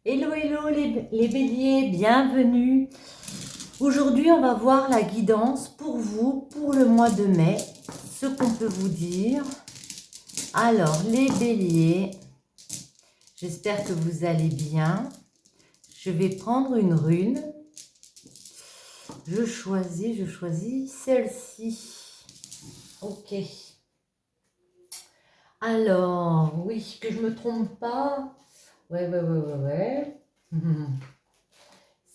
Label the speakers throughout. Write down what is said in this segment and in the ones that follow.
Speaker 1: Hello, hello les béliers, bienvenue. Aujourd'hui, on va voir la guidance pour vous, pour le mois de mai, ce qu'on peut vous dire. Alors, les béliers, j'espère que vous allez bien. Je vais prendre une rune. Je choisis celle-ci. Ok. Alors, oui, que je me trompe pas. Ouais.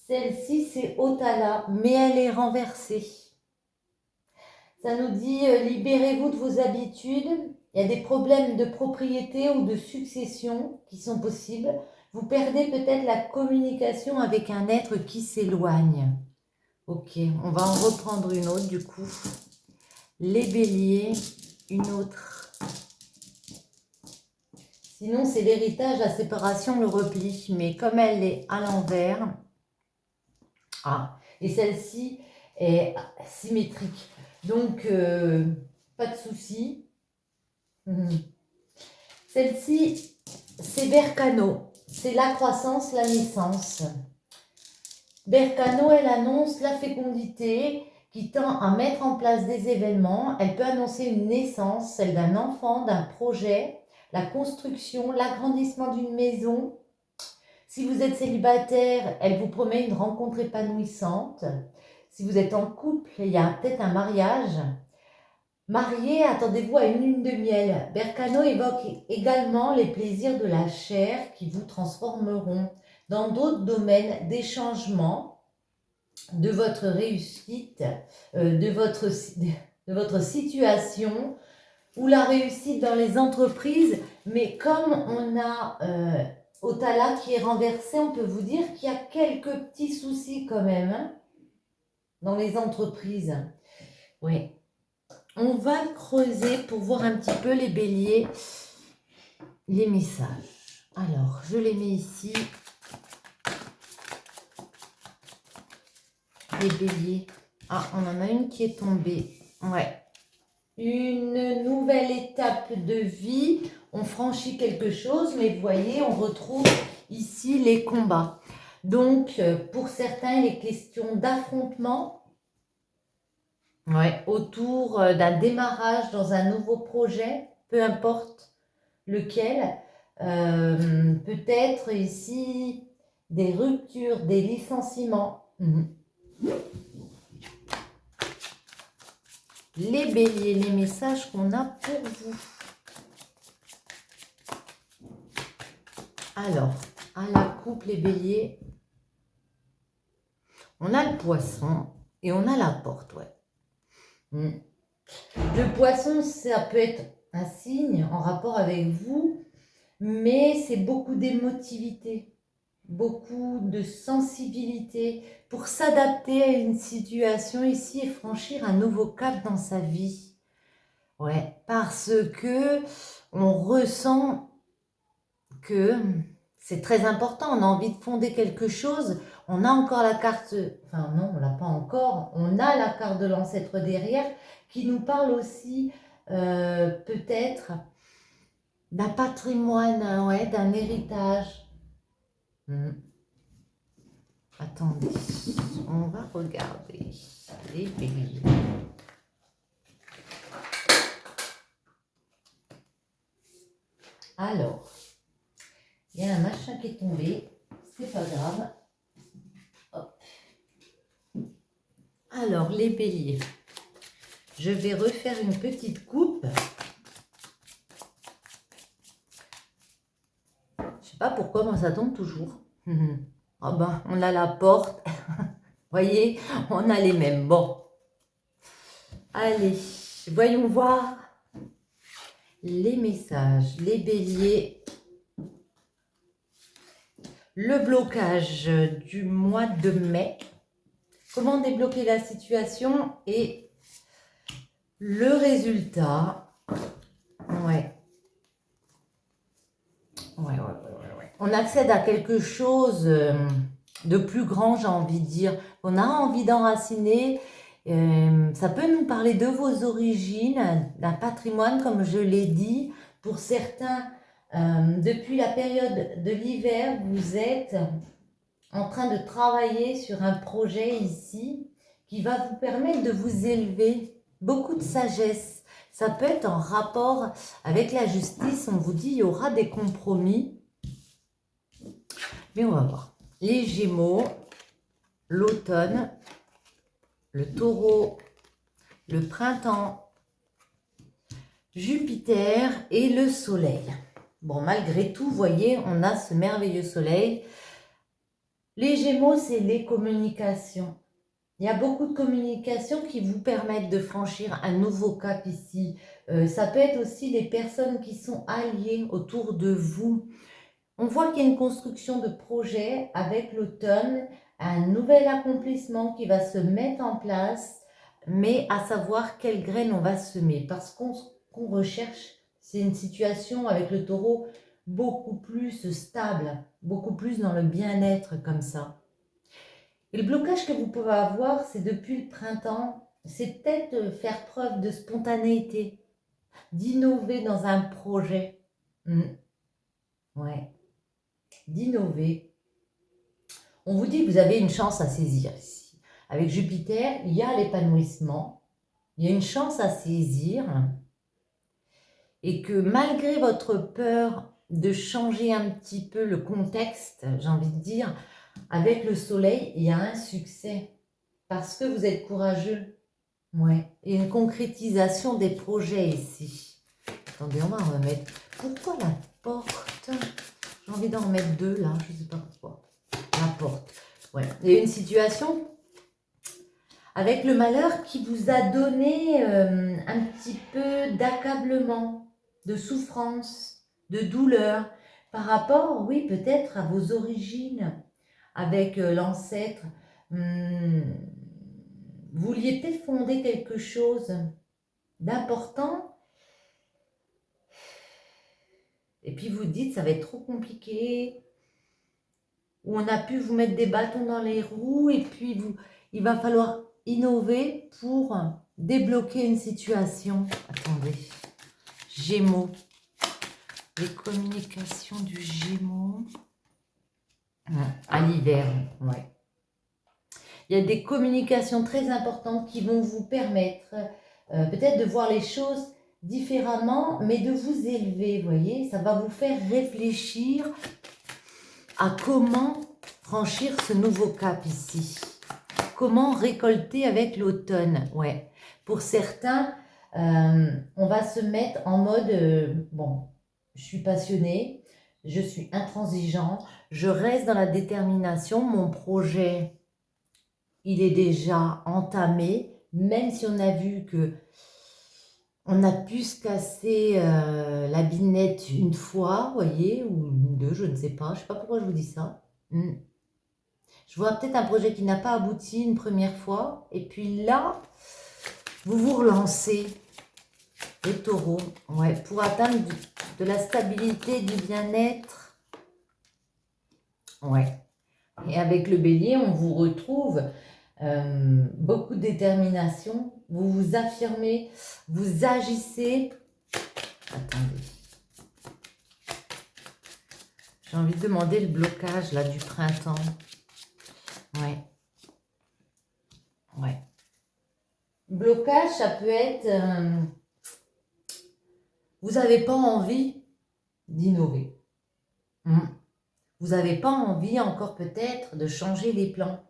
Speaker 1: Celle-ci, c'est Otala, mais elle est renversée. Ça nous dit, libérez-vous de vos habitudes. Il y a des problèmes de propriété ou de succession qui sont possibles. Vous perdez peut-être la communication avec un être qui s'éloigne. Ok, on va en reprendre une autre du coup. Les béliers, une autre. Sinon, c'est l'héritage, la séparation, le repli. Mais comme elle est à l'envers... Ah, et celle-ci est symétrique. Donc, pas de souci. Celle-ci, c'est Berkano. C'est la croissance, la naissance. Berkano, elle annonce la fécondité qui tend à mettre en place des événements. Elle peut annoncer une naissance, celle d'un enfant, d'un projet, la construction, l'agrandissement d'une maison. Si vous êtes célibataire, elle vous promet une rencontre épanouissante. Si vous êtes en couple, il y a peut-être un mariage. Marié, attendez-vous à une lune de miel. Berkano évoque également les plaisirs de la chair qui vous transformeront. Dans d'autres domaines, des changements de votre réussite, de votre situation ou la réussite dans les entreprises. Mais comme on a Otala qui est renversé, on peut vous dire qu'il y a quelques petits soucis quand même dans les entreprises. Oui. On va creuser pour voir un petit peu les béliers, les messages. Alors, je les mets ici. Les béliers. Ah, on en a une qui est tombée. Ouais. Une nouvelle étape de vie. On franchit quelque chose, mais vous voyez, on retrouve ici les combats. Donc, pour certains, il est question d'affrontement. Ouais, autour d'un démarrage dans un nouveau projet, peu importe lequel. Peut-être ici des ruptures, des licenciements. Les béliers, les messages qu'on a pour vous. Alors, à la coupe, les béliers, on a le poisson et on a la porte, ouais. Le poisson, ça peut être un signe en rapport avec vous, mais c'est beaucoup d'émotivité, beaucoup de sensibilité pour s'adapter à une situation ici et franchir un nouveau cap dans sa vie. Ouais, parce que on ressent que c'est très important, on a envie de fonder quelque chose, on a encore la carte, enfin non, on l'a pas encore, on a la carte de l'ancêtre derrière qui nous parle aussi peut-être d'un patrimoine, ouais, d'un héritage. Attendez, on va regarder les béliers. Alors, il y a un machin qui est tombé, c'est pas grave. Hop. Alors, les béliers, je vais refaire une petite coupe. Je sais pas pourquoi, moi ça tombe toujours. Ah ben, on a la porte. Voyez, on a les mêmes. Bon. Allez, voyons voir les messages, les béliers. Le blocage du mois de mai. Comment débloquer la situation et le résultat. Ouais. On accède à quelque chose de plus grand, j'ai envie de dire. On a envie d'enraciner. Ça peut nous parler de vos origines, d'un patrimoine, comme je l'ai dit. Pour certains, Depuis la période de l'hiver, vous êtes en train de travailler sur un projet ici qui va vous permettre de vous élever. Beaucoup de sagesse. Ça peut être en rapport avec la justice. On vous dit il y aura des compromis. Mais on va voir. Les Gémeaux, l'automne, le Taureau, le printemps, Jupiter et le Soleil. Bon, malgré tout, vous voyez, on a ce merveilleux Soleil. Les Gémeaux, c'est les communications. Il y a beaucoup de communications qui vous permettent de franchir un nouveau cap ici. Ça peut être aussi des personnes qui sont alliées autour de vous. On voit qu'il y a une construction de projet avec l'automne, un nouvel accomplissement qui va se mettre en place, mais à savoir quelles graines on va semer. Parce qu'on recherche, c'est une situation avec le Taureau beaucoup plus stable, beaucoup plus dans le bien-être comme ça. Et le blocage que vous pouvez avoir, c'est depuis le printemps, c'est peut-être faire preuve de spontanéité, d'innover dans un projet. Ouais, d'innover. On vous dit que vous avez une chance à saisir ici. Avec Jupiter, il y a l'épanouissement, il y a une chance à saisir, et que malgré votre peur de changer un petit peu le contexte, j'ai envie de dire, avec le soleil, il y a un succès. Parce que vous êtes courageux. Ouais. Et une concrétisation des projets ici. Attendez, on va remettre. Pourquoi la porte? J'ai envie d'en remettre deux là, je ne sais pas pourquoi. La porte. Ouais. Il y a une situation avec le malheur qui vous a donné un petit peu d'accablement, de souffrance, de douleur par rapport, oui, peut-être à vos origines avec l'ancêtre. Vous vouliez peut-être fonder quelque chose d'important et puis vous dites ça va être trop compliqué, ou on a pu vous mettre des bâtons dans les roues et puis il va falloir innover pour débloquer une situation. Attendez, Gémeaux, les communications du Gémeaux à l'hiver, ouais. Il y a des communications très importantes qui vont vous permettre peut-être de voir les choses différemment, mais de vous élever, vous voyez. Ça va vous faire réfléchir à comment franchir ce nouveau cap ici. Comment récolter avec l'automne, ouais. Pour certains, on va se mettre en mode, bon, je suis passionné, je suis intransigeant, je reste dans la détermination, mon projet il est déjà entamé, même si on a vu que on a pu se casser la binette une fois, vous voyez, ou deux, je ne sais pas. Je ne sais pas pourquoi je vous dis ça. Je vois peut-être un projet qui n'a pas abouti une première fois. Et puis là, vous vous relancez, les taureaux, ouais, pour atteindre de la stabilité, du bien-être. Ouais. Et avec le bélier, on vous retrouve beaucoup de détermination, vous vous affirmez, vous agissez. Attendez. J'ai envie de demander le blocage là du printemps. Ouais. Ouais. Blocage, ça peut être vous n'avez pas envie d'innover. Vous n'avez pas envie encore peut-être de changer les plans.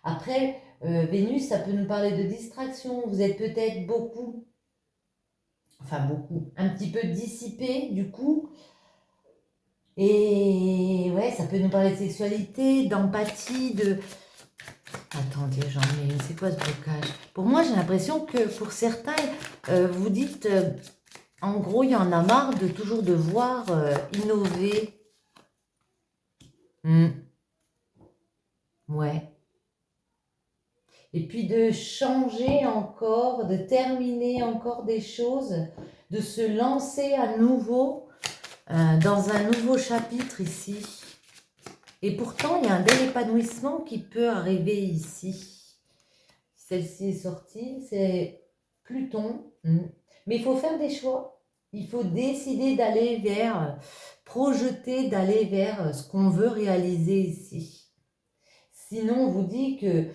Speaker 1: Après, Vénus, ça peut nous parler de distraction. Vous êtes peut-être beaucoup, un petit peu dissipé du coup. Et ouais, ça peut nous parler de sexualité, d'empathie, de... Attendez, j'en mets une. C'est quoi ce blocage? Pour moi, j'ai l'impression que pour certains, vous dites, en gros, il y en a marre de toujours devoir innover. Ouais. Et puis de changer encore, de terminer encore des choses, de se lancer à nouveau dans un nouveau chapitre ici. Et pourtant, il y a un bel épanouissement qui peut arriver ici. Celle-ci est sortie, c'est Pluton. Mais il faut faire des choix. Il faut décider d'aller vers, projeter d'aller vers ce qu'on veut réaliser ici. Sinon, on vous dit que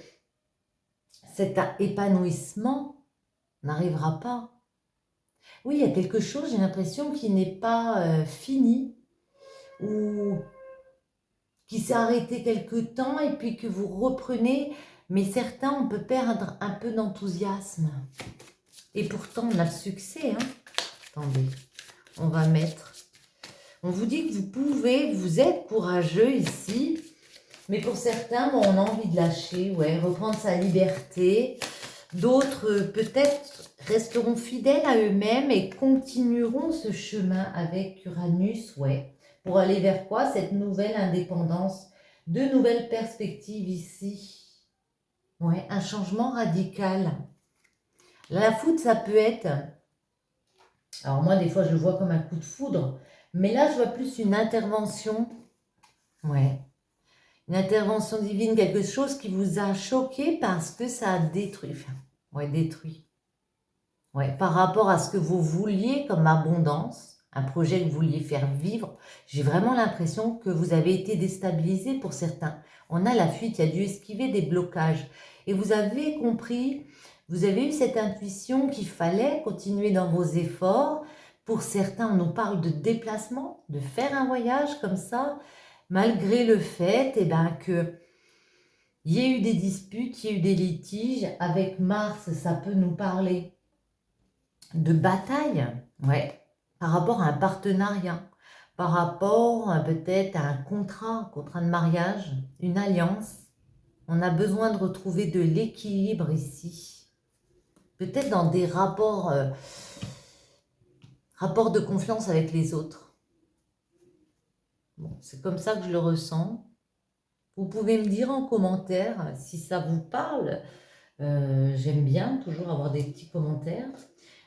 Speaker 1: cet épanouissement n'arrivera pas. Oui, il y a quelque chose, j'ai l'impression, qui n'est pas fini ou qui s'est arrêté quelque temps et puis que vous reprenez. Mais certains, on peut perdre un peu d'enthousiasme. Et pourtant, on a le succès. Hein. Attendez, on va mettre... On vous dit que vous pouvez, vous êtes courageux ici. Mais pour certains, bon, on a envie de lâcher, ouais, reprendre sa liberté. D'autres, peut-être, resteront fidèles à eux-mêmes et continueront ce chemin avec Uranus, ouais. Pour aller vers quoi? Cette nouvelle indépendance, de nouvelles perspectives ici. Ouais, un changement radical. La foudre, ça peut être... Alors moi, des fois, je le vois comme un coup de foudre. Mais là, je vois plus une intervention. Ouais. Une intervention divine, quelque chose qui vous a choqué parce que ça a détruit. Enfin, ouais, détruit. Ouais, par rapport à ce que vous vouliez comme abondance, un projet que vous vouliez faire vivre, j'ai vraiment l'impression que vous avez été déstabilisé pour certains. On a la fuite, il y a dû esquiver des blocages. Et vous avez compris, vous avez eu cette intuition qu'il fallait continuer dans vos efforts. Pour certains, on nous parle de déplacement, de faire un voyage comme ça, malgré le fait que il y ait eu des disputes, il y a eu des litiges. Avec Mars, ça peut nous parler de bataille, ouais, par rapport à un partenariat, par rapport peut-être à un contrat de mariage, une alliance. On a besoin de retrouver de l'équilibre ici. Peut-être dans des rapports de confiance avec les autres. Bon, c'est comme ça que je le ressens. Vous pouvez me dire en commentaire si ça vous parle. J'aime bien toujours avoir des petits commentaires.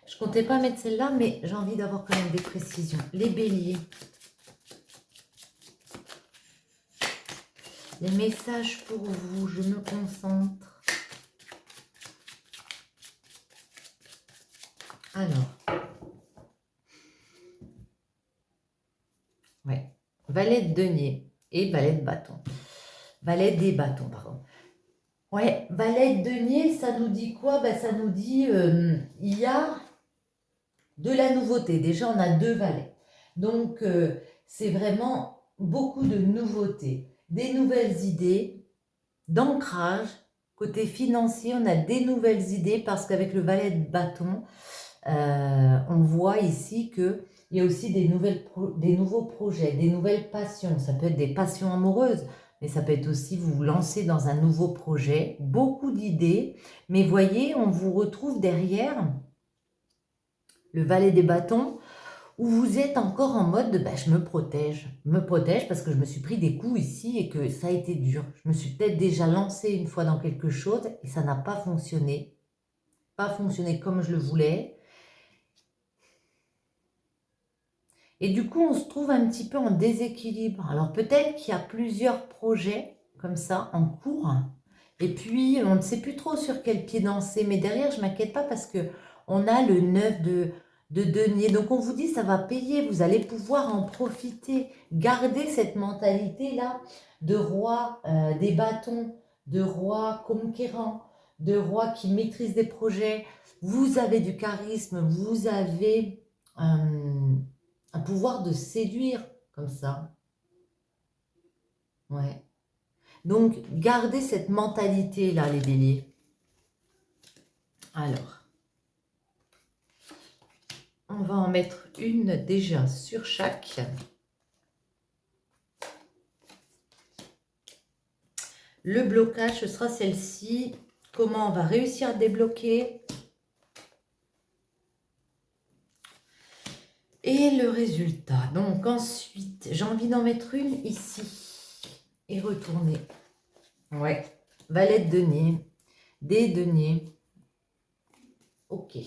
Speaker 1: Je comptais pas mettre celle-là, mais j'ai envie d'avoir quand même des précisions. Les béliers. Les messages pour vous, je me concentre. Alors. Ouais. Valet de denier et valet de bâton. Valet des bâtons, pardon. Ouais, valet de denier, ça nous dit quoi? Ça nous dit il y a de la nouveauté. Déjà, on a 2 valets. Donc, c'est vraiment beaucoup de nouveautés. Des nouvelles idées, d'ancrage. Côté financier, on a des nouvelles idées parce qu'avec le valet de bâton, on voit ici qu'il y a aussi des nouveaux projets, des nouvelles passions. Ça peut être des passions amoureuses, mais ça peut être aussi vous lancer dans un nouveau projet. Beaucoup d'idées, mais voyez, on vous retrouve derrière le valet des bâtons, où vous êtes encore en mode de je me protège. Je me protège parce que je me suis pris des coups ici et que ça a été dur. Je me suis peut-être déjà lancée une fois dans quelque chose et ça n'a pas fonctionné. Pas fonctionné comme je le voulais. Et du coup, on se trouve un petit peu en déséquilibre. Alors peut-être qu'il y a plusieurs projets comme ça en cours. Et puis, on ne sait plus trop sur quel pied danser. Mais derrière, je ne m'inquiète pas parce que on a le 9 de denier. Donc, on vous dit, ça va payer. Vous allez pouvoir en profiter. Gardez cette mentalité-là de roi des bâtons, de roi conquérant, de roi qui maîtrise des projets. Vous avez du charisme, vous avez un pouvoir de séduire comme ça. Ouais. Donc, gardez cette mentalité-là, les béliers. Alors, on va en mettre une déjà sur chaque. Le blocage, ce sera celle-ci. Comment on va réussir à débloquer? Et le résultat. Donc, ensuite, j'ai envie d'en mettre une ici. Et retourner. Ouais. Valet de denier. Des deniers. Ok.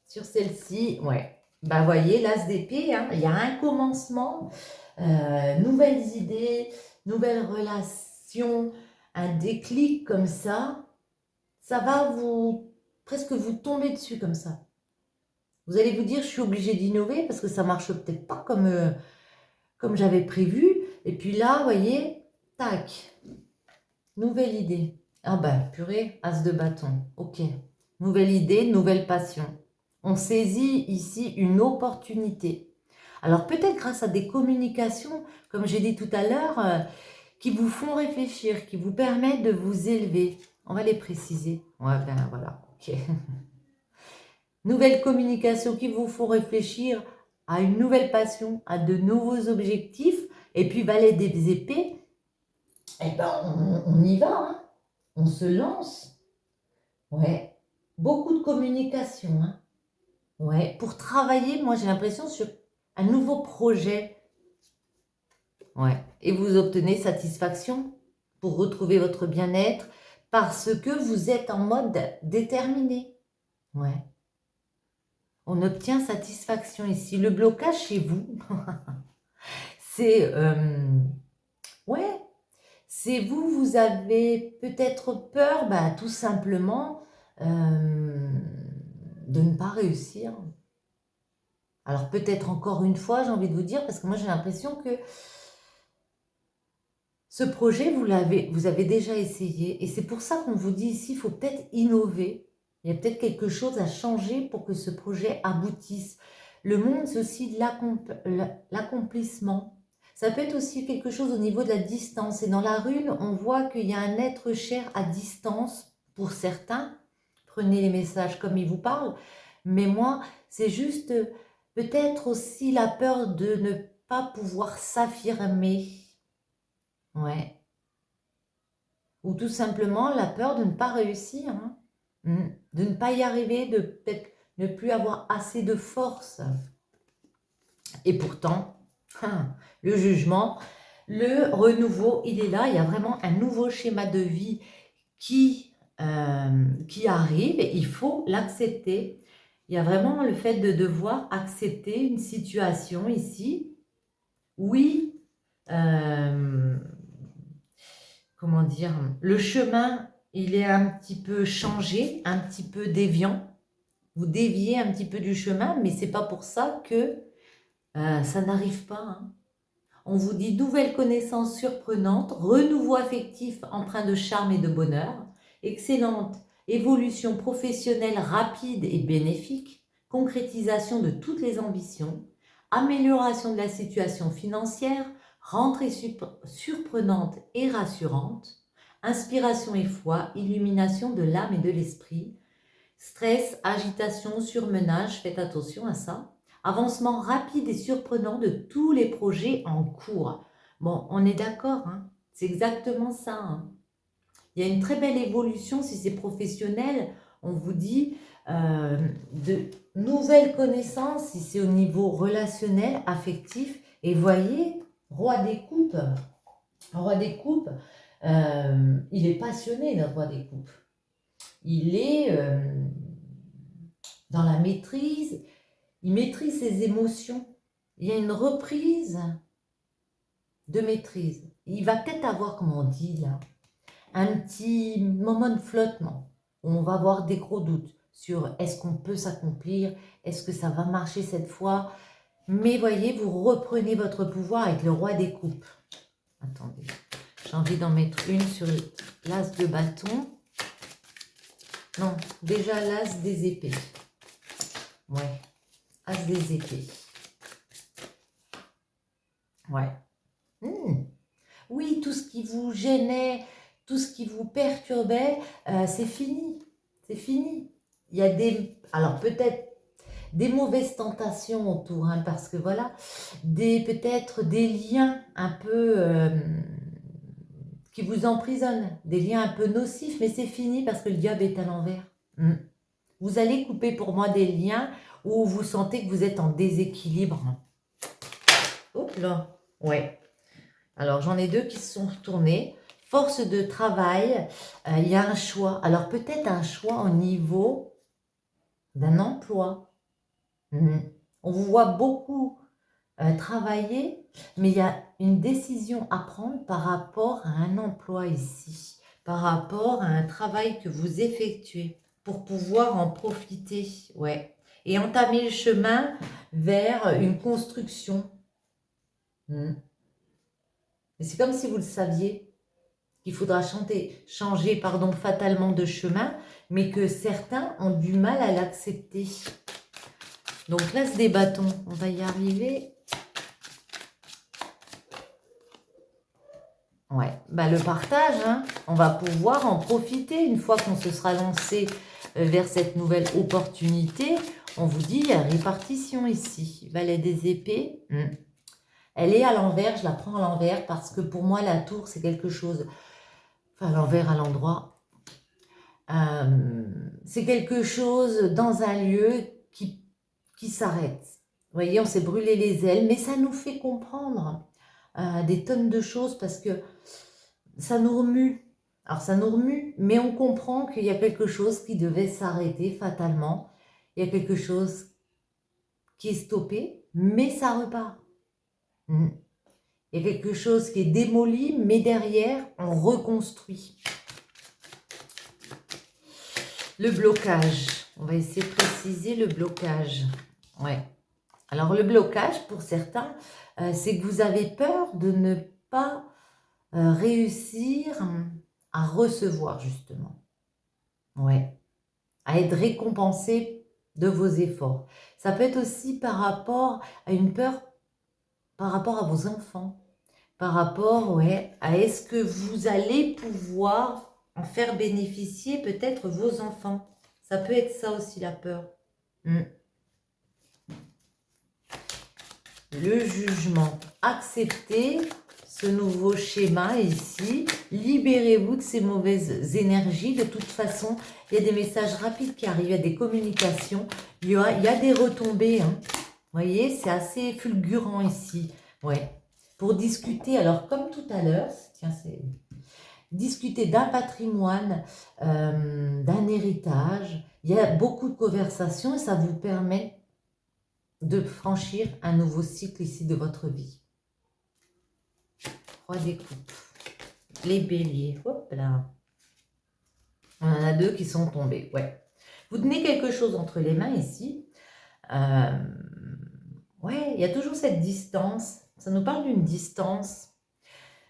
Speaker 1: Sur celle-ci, ouais. Voyez, l'as d'épée, hein, il y a un commencement, nouvelles idées, nouvelles relations, un déclic comme ça. Ça va presque vous tomber dessus comme ça. Vous allez vous dire, je suis obligée d'innover parce que ça marche peut-être pas comme j'avais prévu. Et puis là, vous voyez, tac, nouvelle idée. Ah ben, purée, as de bâton. Ok. Nouvelle idée, nouvelle passion. On saisit ici une opportunité. Alors peut-être grâce à des communications, comme j'ai dit tout à l'heure, qui vous font réfléchir, qui vous permettent de vous élever. On va les préciser. Ouais, ben voilà, ok. Nouvelles communications qui vous font réfléchir à une nouvelle passion, à de nouveaux objectifs. Et puis valet des épées, eh ben on y va, hein. On se lance. Ouais, beaucoup de communication, hein. Ouais, pour travailler, moi j'ai l'impression sur un nouveau projet. Ouais, et vous obtenez satisfaction pour retrouver votre bien-être parce que vous êtes en mode déterminé. Ouais, on obtient satisfaction ici. Le blocage chez vous, c'est ouais, c'est vous, vous avez peut-être peur, bah, tout simplement de ne pas réussir. Alors peut-être encore une fois, j'ai envie de vous dire, parce que moi j'ai l'impression que ce projet, vous avez déjà essayé. Et c'est pour ça qu'on vous dit ici, il faut peut-être innover. Il y a peut-être quelque chose à changer pour que ce projet aboutisse. Le monde, c'est aussi de l'accomplissement. Ça peut être aussi quelque chose au niveau de la distance. Et dans la rune, on voit qu'il y a un être cher à distance pour certains. Prenez les messages comme ils vous parlent. Mais moi, c'est juste peut-être aussi la peur de ne pas pouvoir s'affirmer. Ouais. Ou tout simplement la peur de ne pas réussir, hein. De ne pas y arriver, de peut-être ne plus avoir assez de force. Et pourtant, le jugement, le renouveau, il est là. Il y a vraiment un nouveau schéma de vie qui arrive et il faut l'accepter. Il y a vraiment le fait de devoir accepter une situation ici. Oui, comment dire, le chemin, il est un petit peu changé, un petit peu déviant. Vous déviez un petit peu du chemin, mais c'est pas pour ça que ça n'arrive pas, hein. On vous dit nouvelle connaissance surprenante, renouveau affectif empreint de charme et de bonheur, excellente évolution professionnelle rapide et bénéfique, concrétisation de toutes les ambitions, amélioration de la situation financière, rentrée surprenante et rassurante, inspiration et foi, illumination de l'âme et de l'esprit, stress, agitation, surmenage, faites attention à ça. Avancement rapide et surprenant de tous les projets en cours. Bon, on est d'accord, hein, c'est exactement ça, hein. Il y a une très belle évolution si c'est professionnel. On vous dit de nouvelles connaissances si c'est au niveau relationnel, affectif. Et voyez, roi des coupes. Roi des coupes, il est passionné, le roi des coupes. Il est dans la maîtrise, il maîtrise ses émotions. Il y a une reprise de maîtrise. Il va peut-être avoir, comme on dit là, un petit moment de flottement où on va avoir des gros doutes sur est-ce qu'on peut s'accomplir, est-ce que ça va marcher cette fois. Mais voyez, vous reprenez votre pouvoir avec le roi des coupes. Attendez, j'ai envie d'en mettre une sur l'as de bâton. Non, déjà l'as des épées. Ouais, as des épées. Ouais. Oui, tout ce qui vous gênait, tout ce qui vous perturbait, c'est fini. C'est fini. Il y a alors peut-être des mauvaises tentations autour, hein, parce que voilà, peut-être des liens un peu qui vous emprisonnent, des liens un peu nocifs, mais c'est fini parce que le diable est à l'envers. Vous allez couper pour moi des liens où vous sentez que vous êtes en déséquilibre. Hop là, ouais. Alors, j'en ai deux qui se sont retournés. Force de travail, il y a un choix. Alors, peut-être un choix au niveau d'un emploi. On vous voit beaucoup travailler, mais il y a une décision à prendre par rapport à un emploi ici, par rapport à un travail que vous effectuez pour pouvoir en profiter. Ouais. et entamer le chemin vers une construction. Et c'est comme si vous le saviez, qu'il faudra changer fatalement de chemin, mais que certains ont du mal à l'accepter. Donc, l'as des bâtons, on va y arriver. Ouais, bah le partage, hein, on va pouvoir en profiter une fois qu'on se sera lancé vers cette nouvelle opportunité. On vous dit, il y a répartition ici. Valet des épées. Elle est à l'envers, je la prends à l'envers parce que pour moi, la tour, c'est quelque chose... Enfin, à l'envers, à l'endroit. C'est quelque chose dans un lieu qui s'arrête. Vous voyez, on s'est brûlé les ailes, mais ça nous fait comprendre des tonnes de choses parce que ça nous remue. Alors, ça nous remue, mais on comprend qu'il y a quelque chose qui devait s'arrêter fatalement. Il y a quelque chose qui est stoppé, mais ça repart. Il y a quelque chose qui est démoli, mais derrière, on reconstruit. Le blocage. On va essayer de préciser le blocage. Ouais. Alors, le blocage, pour certains, c'est que vous avez peur de ne pas réussir à recevoir, justement. Ouais. À être récompensé de vos efforts. Ça peut être aussi par rapport à une peur, par rapport à vos enfants. Par rapport, à est-ce que vous allez pouvoir en faire bénéficier peut-être vos enfants. Ça peut être ça aussi, la peur. Le jugement. Acceptez ce nouveau schéma ici. Libérez-vous de ces mauvaises énergies. De toute façon, il y a des messages rapides qui arrivent, il y a des communications. Il y a des retombées. Vous voyez, c'est assez fulgurant ici. Ouais. Pour discuter, alors comme tout à l'heure, tiens, c'est discuter d'un patrimoine, d'un héritage. Il y a beaucoup de conversations et ça vous permet de franchir un nouveau cycle ici de votre vie. Roi des coupes. Les béliers. Hop là. On en a deux qui sont tombés. Ouais. Vous tenez quelque chose entre les mains ici. Ouais, il y a toujours cette distance. Ça nous parle d'une distance.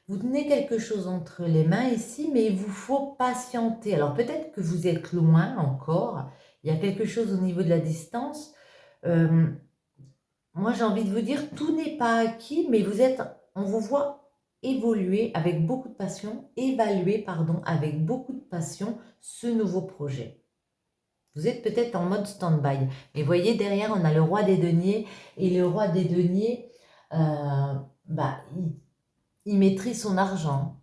Speaker 1: Vous tenez quelque chose entre les mains ici, mais il vous faut patienter. Alors peut-être que vous êtes loin encore. Il y a quelque chose au niveau de la distance. Moi, j'ai envie de vous dire, tout n'est pas acquis, mais on vous voit évoluer avec beaucoup de passion, évaluer, avec beaucoup de passion ce nouveau projet. Vous êtes peut-être en mode stand-by. Mais voyez, derrière, on a le roi des deniers. Et le roi des deniers, il maîtrise son argent.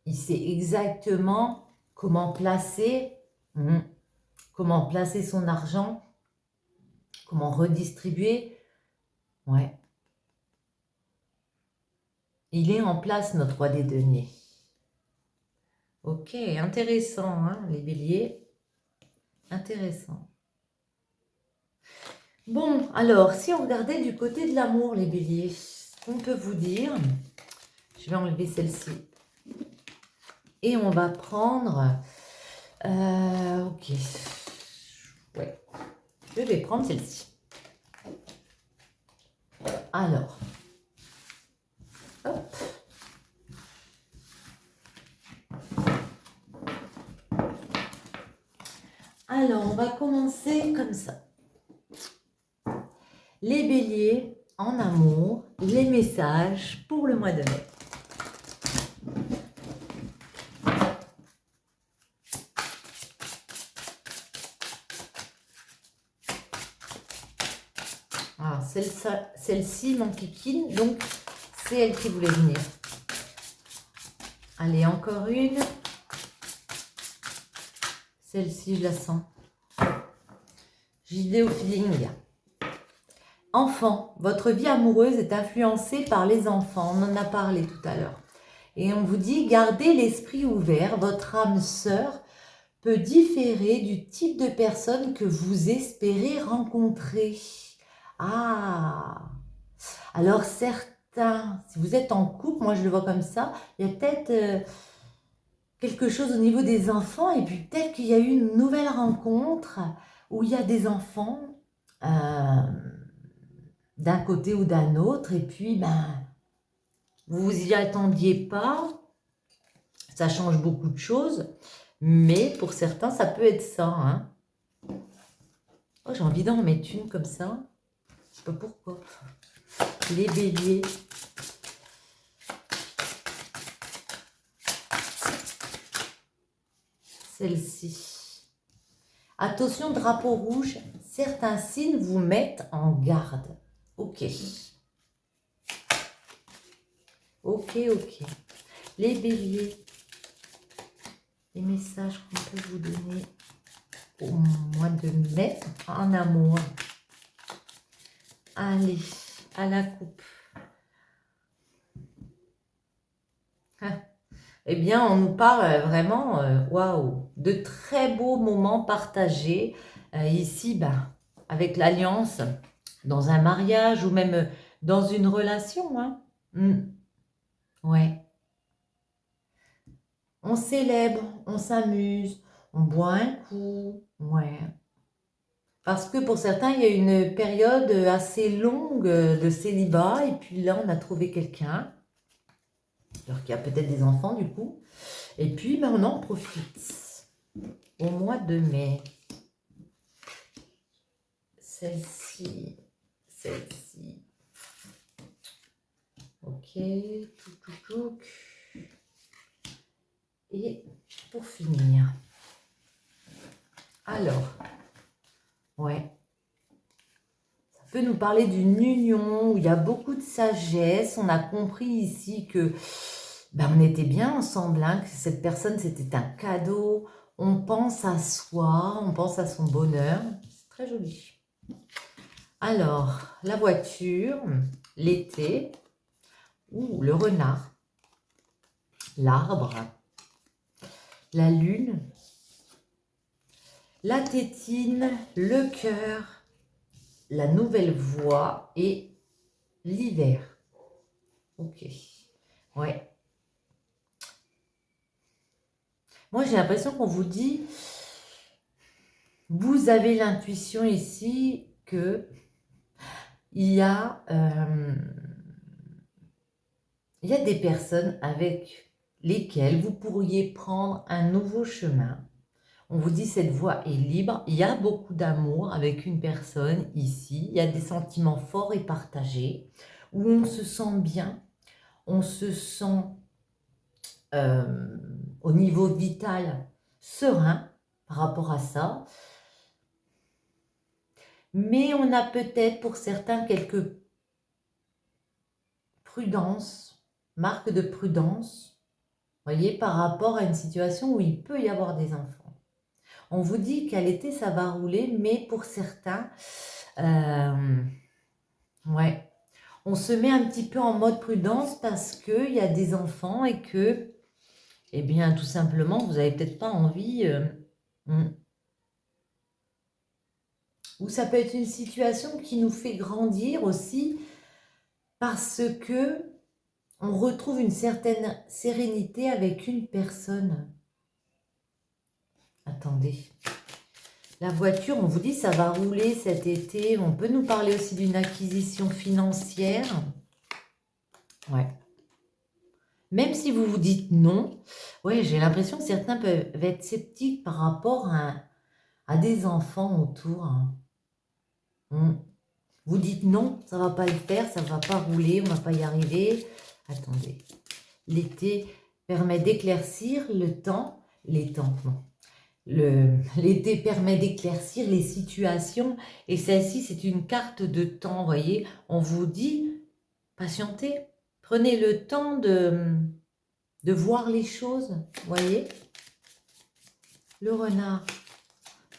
Speaker 1: Il sait exactement comment placer son argent, comment redistribuer. Ouais. Il est en place, notre roi des deniers. Ok, intéressant, hein, les béliers. Intéressant. Bon, alors, si on regardait du côté de l'amour, les béliers, ce qu'on peut vous dire, je vais enlever celle-ci. Et on va prendre... ok. Ouais. Je vais prendre celle-ci. Alors. Hop. Alors, on va commencer comme ça. Les béliers, en amour, les messages pour le mois de mai. Alors, celle-ci, mon kikine, donc c'est elle qui voulait venir. Allez, encore une. Celle-ci, je la sens. J'y vais au feeling. Enfant, votre vie amoureuse est influencée par les enfants. On en a parlé tout à l'heure. Et on vous dit, gardez l'esprit ouvert. Votre âme sœur peut différer du type de personne que vous espérez rencontrer. Ah! Alors certains, si vous êtes en couple, moi je le vois comme ça, il y a peut-être quelque chose au niveau des enfants et puis peut-être qu'il y a eu une nouvelle rencontre où il y a des enfants d'un côté ou d'un autre. Et puis, ben, vous vous y attendiez pas. Ça change beaucoup de choses. Mais pour certains, ça peut être ça. Hein. Oh, j'ai envie d'en mettre une comme ça. Je sais pas pourquoi. Les béliers. Celle-ci. Attention, drapeau rouge. Certains signes vous mettent en garde. Ok. Ok, ok. Les béliers. Les messages qu'on peut vous donner au mois de mai en amour. Allez, à la coupe. Eh bien, on nous parle vraiment, waouh, de très beaux moments partagés. Ici, ben, avec l'alliance, dans un mariage ou même dans une relation. Hein. Ouais. On célèbre, on s'amuse, on boit un coup. Ouais. Parce que pour certains, il y a une période assez longue de célibat. Et puis là, on a trouvé quelqu'un. Alors qu'il y a peut-être des enfants, du coup. Et puis, ben, on en profite. Au mois de mai. Celle-ci. Celle-ci. Ok. Tout. Et pour finir. Alors. Ouais. Ça peut nous parler d'une union où il y a beaucoup de sagesse. On a compris ici que ben, on était bien ensemble, hein, que cette personne, c'était un cadeau. On pense à soi, on pense à son bonheur. C'est très joli. Alors, la voiture, l'été, ou le renard, l'arbre, la lune, la tétine, le cœur, la nouvelle voie et l'hiver. Ok, ouais. Moi, j'ai l'impression qu'on vous dit, vous avez l'intuition ici que il y a des personnes avec lesquelles vous pourriez prendre un nouveau chemin. On vous dit cette voie est libre. Il y a beaucoup d'amour avec une personne ici. Il y a des sentiments forts et partagés où on se sent bien. On se sent au niveau vital serein par rapport à ça. Mais on a peut-être pour certains quelques prudences, marques de prudence, voyez, par rapport à une situation où il peut y avoir des enfants. On vous dit qu'à l'été, ça va rouler, mais pour certains, ouais, on se met un petit peu en mode prudence parce qu'il y a des enfants et que, eh bien, tout simplement, vous n'avez peut-être pas envie. Ou ça peut être une situation qui nous fait grandir aussi parce que on retrouve une certaine sérénité avec une personne. Attendez. La voiture, on vous dit, ça va rouler cet été. On peut nous parler aussi d'une acquisition financière. Ouais. Même si vous vous dites non, ouais, j'ai l'impression que certains peuvent être sceptiques par rapport à des enfants autour. Vous dites non, ça ne va pas le faire, ça ne va pas rouler, on ne va pas y arriver. Attendez. L'été permet d'éclaircir le temps, les temps, non. L'été permet d'éclaircir les situations et celle-ci, c'est une carte de temps, voyez. On vous dit, patientez, prenez le temps de voir les choses, voyez. Le renard.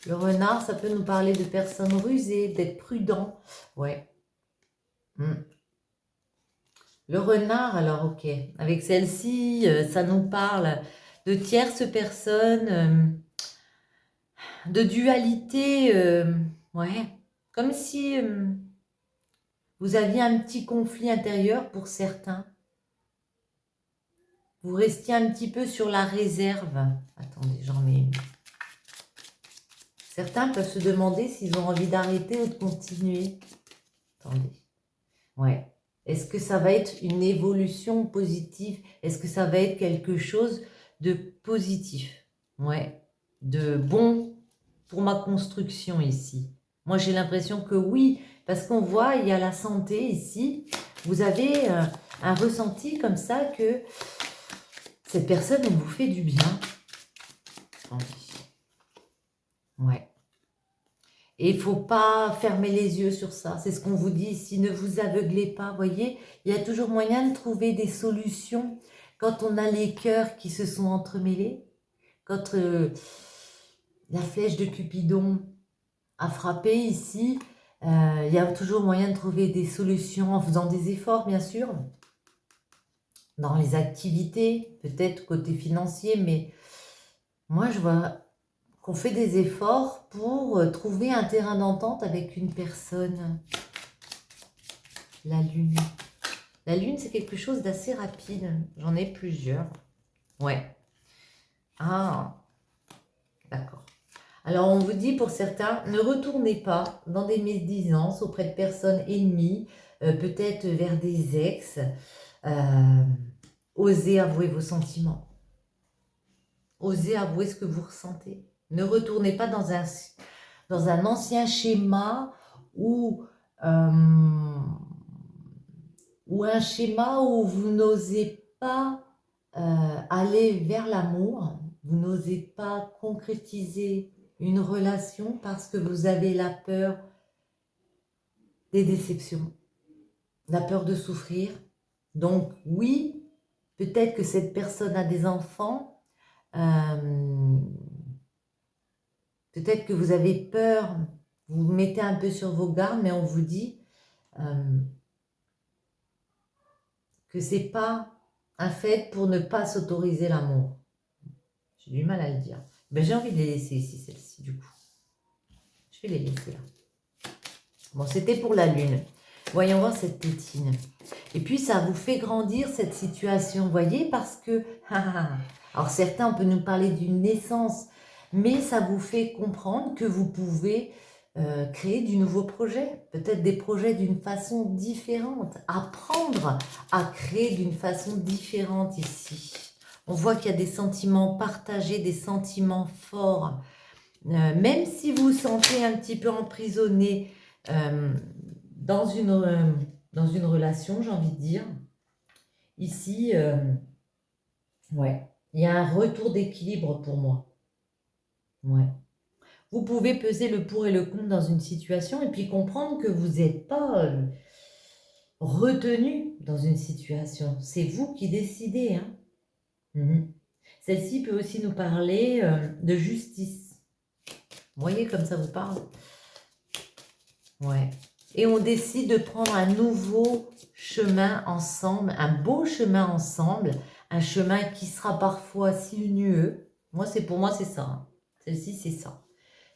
Speaker 1: Le renard, ça peut nous parler de personnes rusées, d'être prudent, ouais. Le renard, alors ok, avec celle-ci, ça nous parle de tierces personnes, de dualité, ouais, comme si vous aviez un petit conflit intérieur pour certains. Vous restiez un petit peu sur la réserve. Attendez, j'en mets une. Certains peuvent se demander s'ils ont envie d'arrêter ou de continuer. Attendez. Ouais. Est-ce que ça va être une évolution positive? Est-ce que ça va être quelque chose de positif? Ouais. De bon pour ma construction ici. Moi, j'ai l'impression que oui, parce qu'on voit, il y a la santé ici. Vous avez un ressenti comme ça que cette personne, elle vous fait du bien. Attendez. Ouais. Et il ne faut pas fermer les yeux sur ça. C'est ce qu'on vous dit ici. Ne vous aveuglez pas. Voyez, il y a toujours moyen de trouver des solutions quand on a les cœurs qui se sont entremêlés. Quand la flèche de Cupidon a frappé ici, il y a toujours moyen de trouver des solutions en faisant des efforts, bien sûr. Dans les activités, peut-être côté financier, mais moi, je vois qu'on fait des efforts pour trouver un terrain d'entente avec une personne. La lune. La lune, c'est quelque chose d'assez rapide. J'en ai plusieurs. Ouais. Ah, d'accord. Alors, on vous dit pour certains, ne retournez pas dans des médisances auprès de personnes ennemies, peut-être vers des ex. Osez avouer vos sentiments. Osez avouer ce que vous ressentez. Ne retournez pas dans un ancien schéma ou un schéma où vous n'osez pas aller vers l'amour, vous n'osez pas concrétiser une relation parce que vous avez la peur des déceptions, la peur de souffrir. Donc oui, peut-être que cette personne a des enfants, peut-être que vous avez peur, vous vous mettez un peu sur vos gardes, mais on vous dit que c'est pas un fait pour ne pas s'autoriser l'amour. J'ai du mal à le dire. Ben, j'ai envie de les laisser ici, celle-ci, du coup. Je vais les laisser là. Bon, c'était pour la lune. Voyons voir cette tétine. Et puis, ça vous fait grandir cette situation, vous voyez, parce que... alors, certains, on peut nous parler d'une naissance, mais ça vous fait comprendre que vous pouvez créer du nouveau projet, peut-être des projets d'une façon différente, apprendre à créer d'une façon différente ici. On voit qu'il y a des sentiments partagés, des sentiments forts. Même si vous vous sentez un petit peu emprisonné dans une relation, j'ai envie de dire, ici, ouais, il y a un retour d'équilibre pour moi. Ouais. Vous pouvez peser le pour et le contre dans une situation et puis comprendre que vous n'êtes pas retenu dans une situation. C'est vous qui décidez. Hein. Celle-ci peut aussi nous parler de justice. Vous voyez comme ça vous parle? Ouais. Et on décide de prendre un nouveau chemin ensemble, un beau chemin ensemble, un chemin qui sera parfois sinueux. Pour moi, c'est ça. Hein. Celle-ci, c'est ça.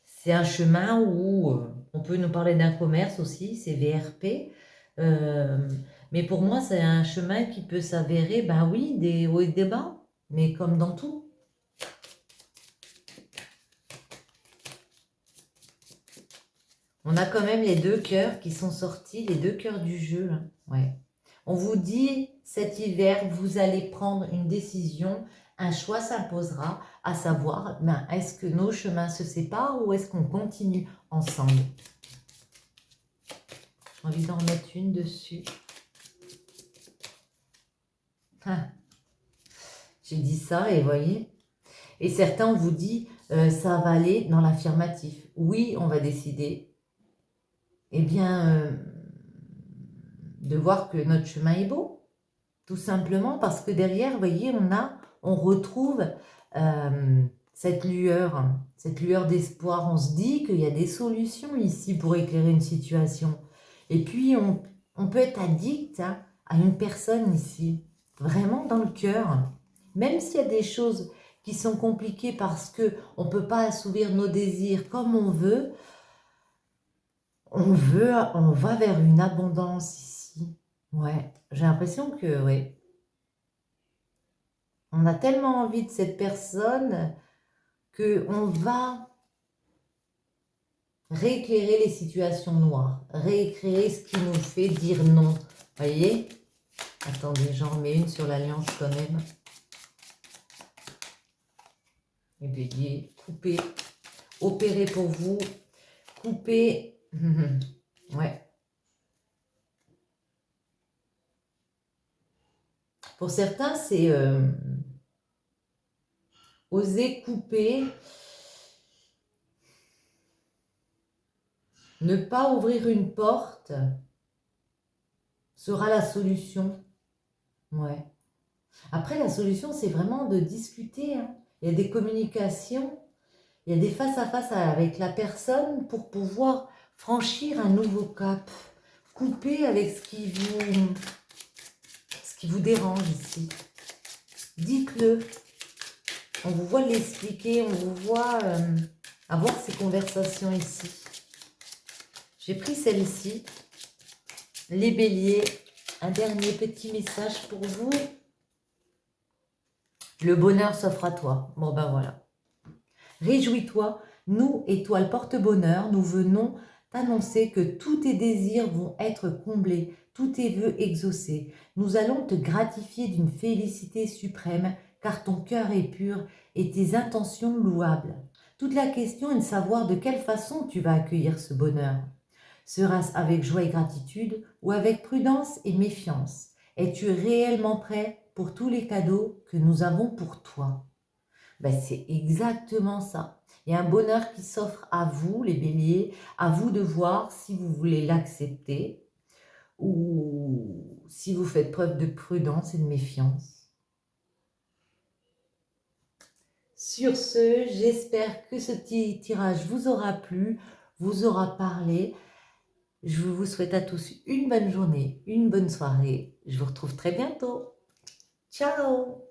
Speaker 1: C'est un chemin où on peut nous parler d'un commerce aussi, c'est VRP. Mais pour moi, c'est un chemin qui peut s'avérer, ben oui, des hauts et des bas, mais comme dans tout. On a quand même les deux cœurs qui sont sortis, les deux cœurs du jeu. Là. Ouais. On vous dit, cet hiver, vous allez prendre une décision, un choix s'imposera, à savoir, ben, est-ce que nos chemins se séparent ou est-ce qu'on continue ensemble? J'ai envie d'en mettre une dessus. Ah. J'ai dit ça et voyez. Et certains, on vous dit, ça va aller dans l'affirmatif. Oui, on va décider. Eh bien, de voir que notre chemin est beau. Tout simplement parce que derrière, vous voyez, on retrouve cette lueur d'espoir. On se dit qu'il y a des solutions ici pour éclairer une situation. Et puis, on peut être addict à une personne ici, vraiment dans le cœur. Même s'il y a des choses qui sont compliquées parce qu'on ne peut pas assouvir nos désirs comme on veut, on va vers une abondance ici. Ouais, j'ai l'impression que, ouais, on a tellement envie de cette personne qu'on va rééclairer les situations noires, rééclairer ce qui nous fait dire non. Voyez? Attendez, j'en remets une sur l'alliance quand même. Et bélier, couper, opérer pour vous, couper. Ouais. Pour certains, c'est oser couper, ne pas ouvrir une porte sera la solution. Ouais. Après, la solution, c'est vraiment de discuter. Hein. Il y a des communications, il y a des face-à-face avec la personne pour pouvoir franchir un nouveau cap. Couper avec ce qui vous dérange ici. Dites-le. On vous voit l'expliquer, on vous voit avoir ces conversations ici. J'ai pris celle-ci. Les béliers, un dernier petit message pour vous. Le bonheur s'offre à toi. Bon ben voilà. Réjouis-toi, nous, étoiles porte-bonheur, nous venons t'annoncer que tous tes désirs vont être comblés, tous tes vœux exaucés. Nous allons te gratifier d'une félicité suprême, car ton cœur est pur et tes intentions louables. Toute la question est de savoir de quelle façon tu vas accueillir ce bonheur. Sera-ce avec joie et gratitude ou avec prudence et méfiance? Es-tu réellement prêt pour tous les cadeaux que nous avons pour toi? Ben, c'est exactement ça. Il y a un bonheur qui s'offre à vous, les béliers, à vous de voir si vous voulez l'accepter ou si vous faites preuve de prudence et de méfiance. Sur ce, j'espère que ce petit tirage vous aura plu, vous aura parlé. Je vous souhaite à tous une bonne journée, une bonne soirée. Je vous retrouve très bientôt. Ciao!